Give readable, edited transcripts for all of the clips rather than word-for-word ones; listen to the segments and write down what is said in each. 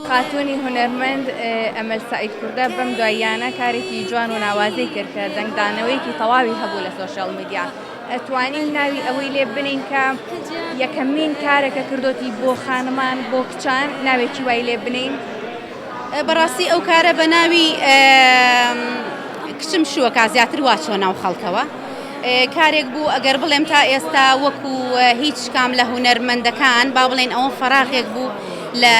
خاتونی هونەرمەند ئەمەل سەعید کوردە بەم دواییانە کارێکی جوان و ناوازەی کرد کە دەنگدانەوەیەکی تەواوی هەبوو لە سۆشیال میدیا. ئەتوانین ناوی ئەوەی لێ بنین کە یەکەمین کارێکە کردوتی بۆ خانمان بۆ کچان ناوێکی وای لێ بنین؟ بەڕاستی ئەو کارە بە ناوی کچم شووە کا زیاتر واچۆ ناو خەڵکەوە. کارێک بوو ئەگەر بڵێم تا ئێستا وەکو هیچ کام لە هونەرمەندەکان با بڵێن ئەوە فەراغێک بوو لە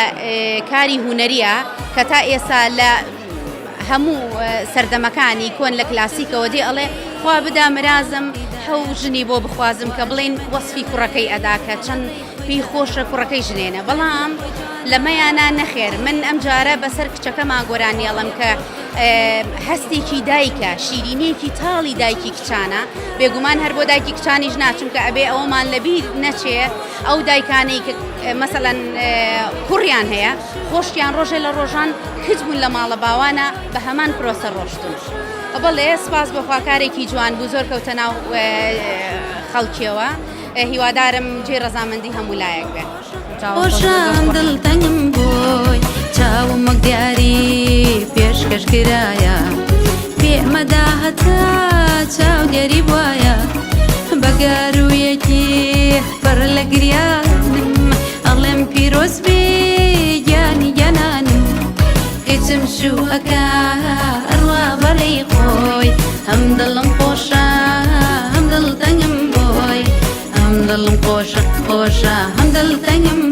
کاری هونەریە کە تا ئێستا لە هەموو سەردەمەکانی کۆن لە کلاسیکەوە دێ ئەڵێ خوا بدا مرازم حەو ژنی بۆ بخوازم کە بڵێن وەسفی کوڕەکەی ئەداکە چەند پێی خۆشە کوڕەکەی ژنێنە. بەڵام لەمەیانە نەخێر من ئەم جارە بەسەر کچەکەمان گۆرانیەڵم کە هەستێکی دایکە شیرینێکی تاڵی دایکی کچانە بێگومان هەر بۆ دایکی کچانیش ناچم کە ئەبێ ئەوەمان لەبیر نەچێ ئەو دایکانەی کە مەسەڵەن کوڕیان هەیە خۆشیان ڕۆژێ لە ڕۆژان کچ بوون لە ماڵە باوانە بە هەمان پرۆسە ڕۆشتون. بەڵێ سپاس بەخوا کارێکی جوان بوو زۆر کەوتە ناو خەڵکیەوە. هیوادارم جێ ڕەزامەندی هەموو لایەک بێ. خۆشم دڵتەنگم بۆی چاوم وەک دیاری پێشکەش کرایە پێمەدا هەتا چاودێری وایە بەگارویەکی پڕ لە گریانم ئەڵێم پیرۆز بێ گیانی گەنانم کچم شووەکە ئەڕوا بەڕێی خۆی هەم دڵم خۆشە هەم دڵتەنگم بۆی هەم دڵم خۆشە خۆشە هەم دڵتەنگم